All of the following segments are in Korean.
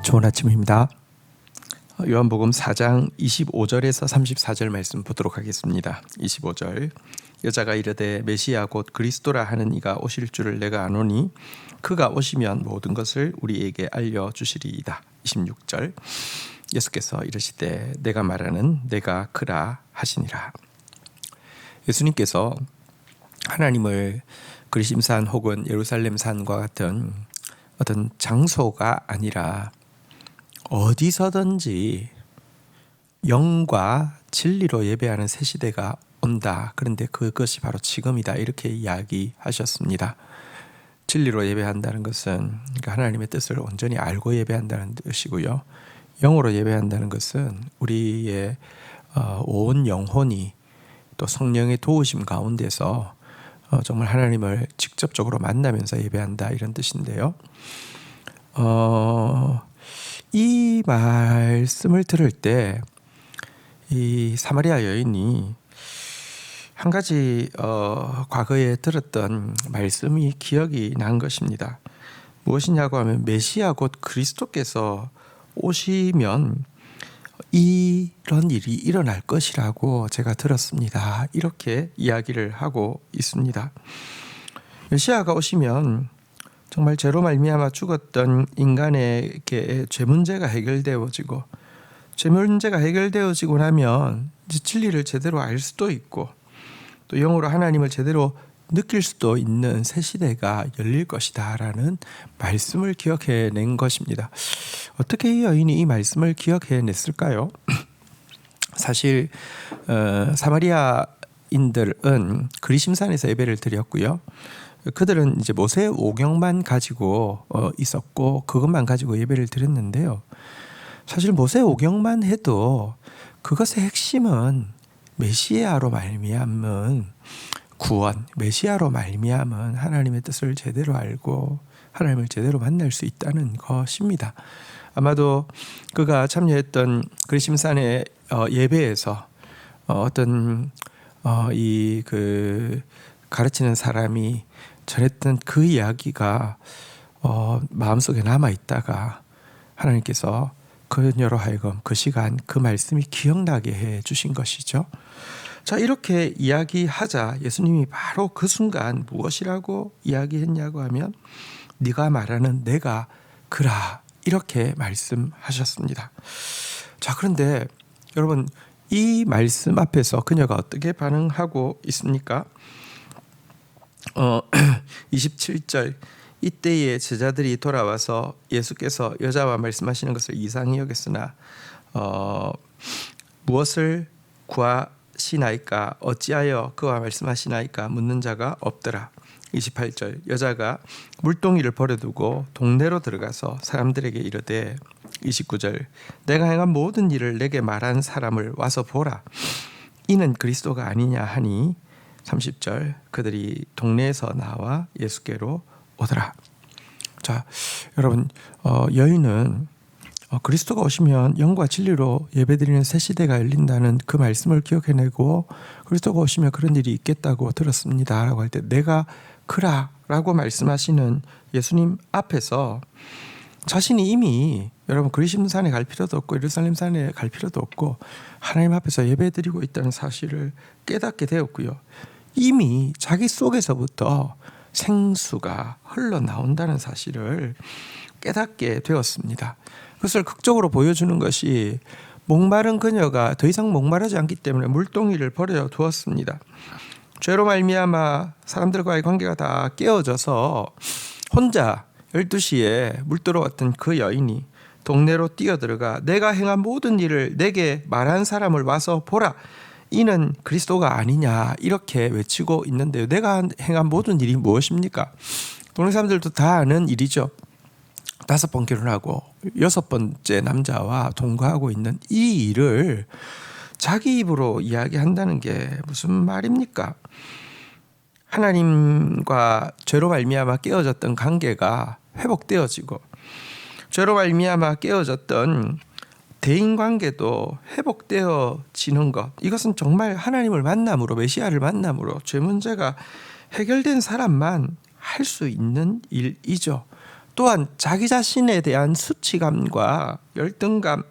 좋은 아침입니다. 요한복음 4장 25절에서 34절 말씀 보도록 하겠습니다. 25절 여자가 이르되 메시아 곧 그리스도라 하는 이가 오실 줄을 내가 아노니 그가 오시면 모든 것을 우리에게 알려주시리이다. 26절 예수께서 이르시되 내가 말하는 내가 그라 하시니라. 예수님께서 하나님을 그리심산 혹은 예루살렘산과 같은 어떤 장소가 아니라 어디서든지 영과 진리로 예배하는 새 시대가 온다. 그런데 그것이 바로 지금이다. 이렇게 이야기하셨습니다. 진리로 예배한다는 것은 하나님의 뜻을 온전히 알고 예배한다는 뜻이고요. 영으로 예배한다는 것은 우리의 온 영혼이 또 성령의 도우심 가운데서 정말 하나님을 직접적으로 만나면서 예배한다 이런 뜻인데요. 이 말씀을 들을 때 이 사마리아 여인이 한 가지 과거에 들었던 말씀이 기억이 난 것입니다. 무엇이냐고 하면 메시아 곧 그리스도께서 오시면 이런 일이 일어날 것이라고 제가 들었습니다. 이렇게 이야기를 하고 있습니다. 메시아가 오시면 정말 죄로 말미암아 죽었던 인간에게 죄 문제가 해결되어지고 죄 문제가 해결되어지고 나면 이제 진리를 제대로 알 수도 있고 또 영으로 하나님을 제대로 느낄 수도 있는 새 시대가 열릴 것이다 라는 말씀을 기억해낸 것입니다. 어떻게 이 여인이 이 말씀을 기억해냈을까요? 사실 사마리아인들은 그리심산에서 예배를 드렸고요. 그들은 이제 모세 오경만 가지고 있었고 그것만 가지고 예배를 드렸는데요. 사실 모세 오경만 해도 그것의 핵심은 메시아로 말미암은 구원, 메시아로 말미암은 하나님의 뜻을 제대로 알고 하나님을 제대로 만날 수 있다는 것입니다. 아마도 그가 참여했던 그리심산의 예배에서 어떤 이 가르치는 사람이 전했던 그 이야기가 마음속에 남아 있다가 하나님께서 그녀로 하여금 그 시간 그 말씀이 기억나게 해 주신 것이죠. 자, 이렇게 이야기하자 예수님이 바로 그 순간 무엇이라고 이야기했냐고 하면 네가 말하는 내가 그라 이렇게 말씀하셨습니다. 자, 그런데 여러분 이 말씀 앞에서 그녀가 어떻게 반응하고 있습니까? 27절 이때에 제자들이 돌아와서 예수께서 여자와 말씀하시는 것을 이상히 여겼으나 무엇을 구하시나이까 어찌하여 그와 말씀하시나이까 묻는 자가 없더라. 28절 여자가 물동이를 버려두고 동네로 들어가서 사람들에게 이르되 29절 내가 행한 모든 일을 내게 말한 사람을 와서 보라. 이는 그리스도가 아니냐 하니 30절 그들이 동네에서 나와 예수께로 오더라. 자, 여러분 여인은 그리스도가 오시면 영과 진리로 예배드리는 새 시대가 열린다는 그 말씀을 기억해내고 그리스도가 오시면 그런 일이 있겠다고 들었습니다 라고 할 때 내가 그라 라고 말씀하시는 예수님 앞에서 자신이 이미 여러분 그리심산에 갈 필요도 없고 예루살렘산에 갈 필요도 없고 하나님 앞에서 예배드리고 있다는 사실을 깨닫게 되었고요. 이미 자기 속에서부터 생수가 흘러나온다는 사실을 깨닫게 되었습니다. 그것을 극적으로 보여주는 것이 목마른 그녀가 더 이상 목마르지 않기 때문에 물동이를 버려두었습니다. 죄로 말미암아 사람들과의 관계가 다 깨어져서 혼자 12시에 물 들어왔던 그 여인이 동네로 뛰어들어가 내가 행한 모든 일을 내게 말한 사람을 와서 보라. 이는 그리스도가 아니냐 이렇게 외치고 있는데요. 내가 행한 모든 일이 무엇입니까? 동네 사람들도 다 아는 일이죠. 5번 결혼하고 6번째 남자와 동거하고 있는 이 일을 자기 입으로 이야기한다는 게 무슨 말입니까? 하나님과 죄로 말미암아 깨어졌던 관계가 회복되어지고 죄로 말미암아 깨어졌던 대인관계도 회복되어지는 것, 이것은 정말 하나님을 만남으로 메시아를 만남으로 죄 문제가 해결된 사람만 할 수 있는 일이죠. 또한 자기 자신에 대한 수치감과 열등감,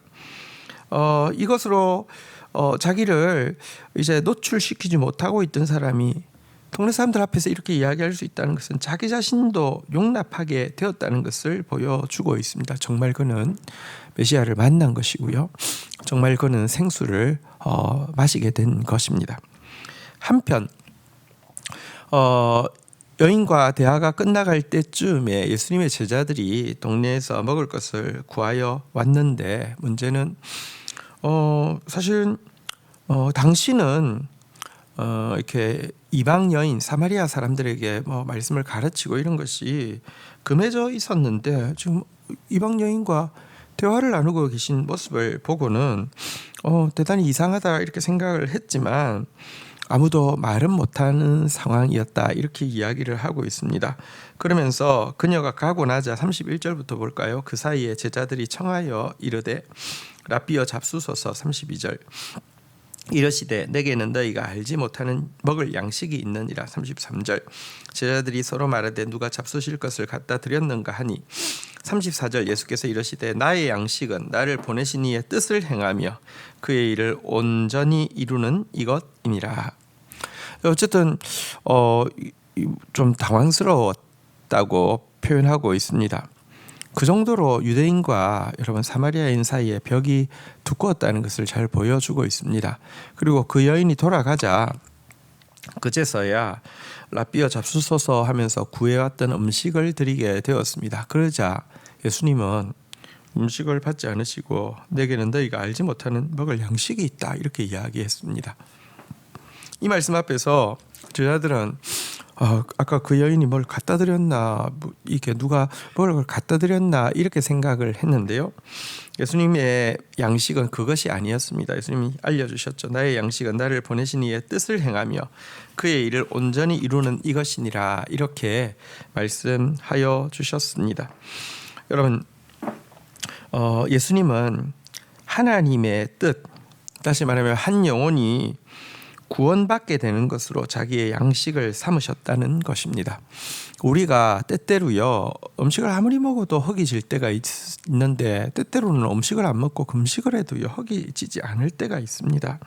이것으로 자기를 이제 노출시키지 못하고 있던 사람이 동네 사람들 앞에서 이렇게 이야기할 수 있다는 것은 자기 자신도 용납하게 되었다는 것을 보여주고 있습니다. 정말 그는 메시아를 만난 것이고요. 정말 그는 생수를 마시게 된 것입니다. 한편 여인과 대화가 끝나갈 때쯤에 예수님의 제자들이 동네에서 먹을 것을 구하여 왔는데, 문제는 사실은 당신은 이렇게 이방 여인 사마리아 사람들에게 말씀을 가르치고 이런 것이 금해져 있었는데, 지금 이방 여인과 대화를 나누고 계신 모습을 보고는 대단히 이상하다 이렇게 생각을 했지만 아무도 말은 못하는 상황이었다 이렇게 이야기를 하고 있습니다. 그러면서 그녀가 가고 나자 31절부터 볼까요? 그 사이에 제자들이 청하여 이르되 라삐어 잡수소서. 32절 이르시되 내게는 너희가 알지 못하는 먹을 양식이 있느니라. 33절 제자들이 서로 말하되 누가 잡수실 것을 갖다 드렸는가 하니 34절 예수께서 이르시되 나의 양식은 나를 보내신 이의 뜻을 행하며 그의 일을 온전히 이루는 이것이니라. 어쨌든 좀 당황스러웠다고 표현하고 있습니다. 그 정도로 유대인과 여러분 사마리아인 사이에 벽이 두꺼웠다는 것을 잘 보여주고 있습니다. 그리고 그 여인이 돌아가자 그제서야 라삐어 잡수소서 하면서 구해왔던 음식을 드리게 되었습니다. 그러자 예수님은 음식을 받지 않으시고 내게는 너희가 알지 못하는 먹을 양식이 있다 이렇게 이야기했습니다. 이 말씀 앞에서 제자들은 아까 그 여인이 뭘 갖다 드렸나, 이게 누가 뭘 갖다 드렸나 이렇게 생각을 했는데요. 예수님의 양식은 그것이 아니었습니다. 예수님이 알려주셨죠. 나의 양식은 나를 보내신 이의 뜻을 행하며 그의 일을 온전히 이루는 이것이니라 이렇게 말씀하여 주셨습니다. 여러분, 예수님은 하나님의 뜻, 다시 말하면 한 영혼이 구원받게 되는 것으로 자기의 양식을 삼으셨다는 것입니다. 우리가 때때로요 음식을 아무리 먹어도 허기 질 때가 있는데 때때로는 음식을 안 먹고 금식을 해도요 허기 지지 않을 때가 있습니다.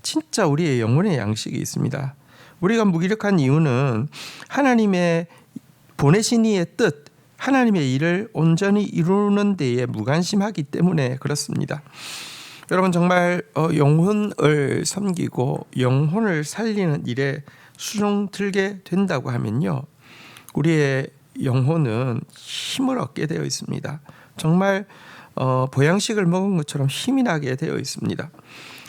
진짜 우리의 영혼의 양식이 있습니다. 우리가 무기력한 이유는 하나님의 보내신 이의 뜻, 하나님의 일을 온전히 이루는 데에 무관심하기 때문에 그렇습니다. 여러분, 정말 영혼을 섬기고 영혼을 살리는 일에 수중 들게 된다고 하면요, 우리의 영혼은 힘을 얻게 되어 있습니다. 정말 보양식을 먹은 것처럼 힘이 나게 되어 있습니다.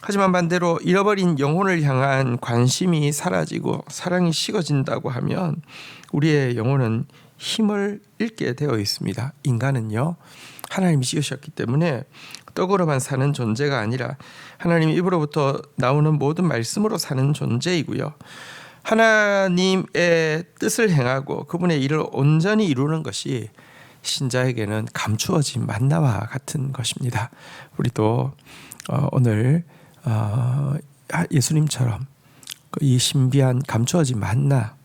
하지만 반대로 잃어버린 영혼을 향한 관심이 사라지고 사랑이 식어진다고 하면 우리의 영혼은 힘을 잃게 되어 있습니다. 인간은요, 하나님이 지으셨기 때문에 떡으로만 사는 존재가 아니라 하나님 입으로부터 나오는 모든 말씀으로 사는 존재이고요. 하나님의 뜻을 행하고 그분의 일을 온전히 이루는 것이 신자에게는 감추어진 만나와 같은 것입니다. 우리도 오늘 예수님처럼 이 신비한 감추어진 만나,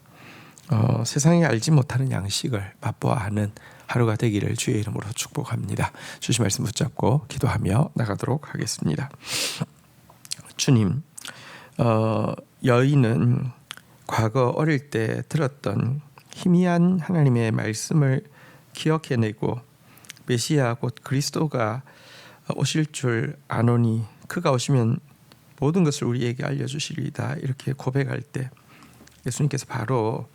세상이 알지 못하는 양식을 맛보아 아는 하루가 되기를 주의 이름으로 축복합니다. 주신 말씀 붙잡고 기도하며 나가도록 하겠습니다. 주님, 여인은 과거 어릴 때 들었던 희미한 하나님의 말씀을 기억해내고 메시아 곧 그리스도가 오실 줄 아노니 그가 오시면 모든 것을 우리에게 알려주시리이다 이렇게 고백할 때 예수님께서 바로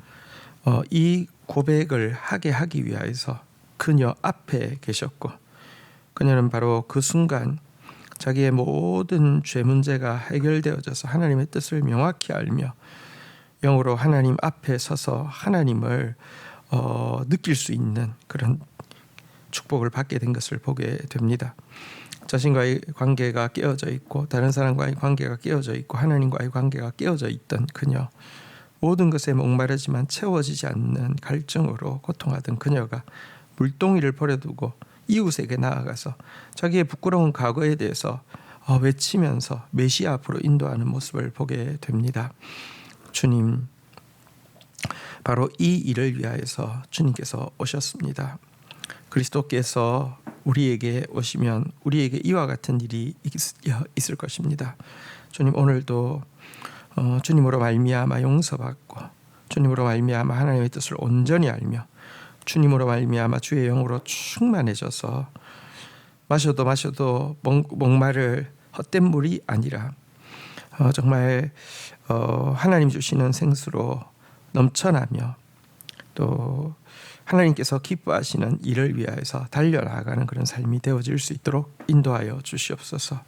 이 고백을 하게 하기 위하여서 그녀 앞에 계셨고, 그녀는 바로 그 순간 자기의 모든 죄 문제가 해결되어져서 하나님의 뜻을 명확히 알며 영으로 하나님 앞에 서서 하나님을 느낄 수 있는 그런 축복을 받게 된 것을 보게 됩니다. 자신과의 관계가 깨어져 있고 다른 사람과의 관계가 깨어져 있고 하나님과의 관계가 깨어져 있던 그녀, 모든 것에 목마르지만 채워지지 않는 갈증으로 고통하던 그녀가 물동이를 버려두고 이웃에게 나아가서 자기의 부끄러운 과거에 대해서 외치면서 메시아 앞으로 인도하는 모습을 보게 됩니다. 주님, 바로 이 일을 위하여서 주님께서 오셨습니다. 그리스도께서 우리에게 오시면 우리에게 이와 같은 일이 있을 것입니다. 주님, 오늘도 주님으로 말미암아 용서받고 주님으로 말미암아 하나님의 뜻을 온전히 알며 주님으로 말미암아 주의 영으로 충만해져서 마셔도 목마를 헛된 물이 아니라 정말 하나님 주시는 생수로 넘쳐나며 또 하나님께서 기뻐하시는 일을 위하여서 달려나가는 그런 삶이 되어질 수 있도록 인도하여 주시옵소서.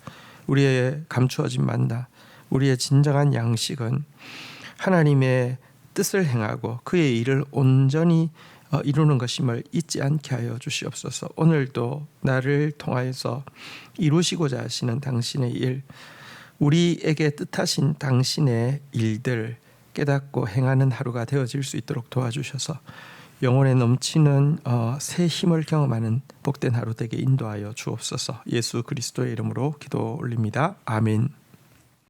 우리의 감추어진 만나, 우리의 진정한 양식은 하나님의 뜻을 행하고 그의 일을 온전히 이루는 것임을 잊지 않게 하여 주시옵소서. 오늘도 나를 통하여서 이루시고자 하시는 당신의 일, 우리에게 뜻하신 당신의 일들 깨닫고 행하는 하루가 되어질 수 있도록 도와주셔서 영혼에 넘치는 새 힘을 경험하는 복된 하루 되게 인도하여 주옵소서. 예수 그리스도의 이름으로 기도 올립니다. 아멘.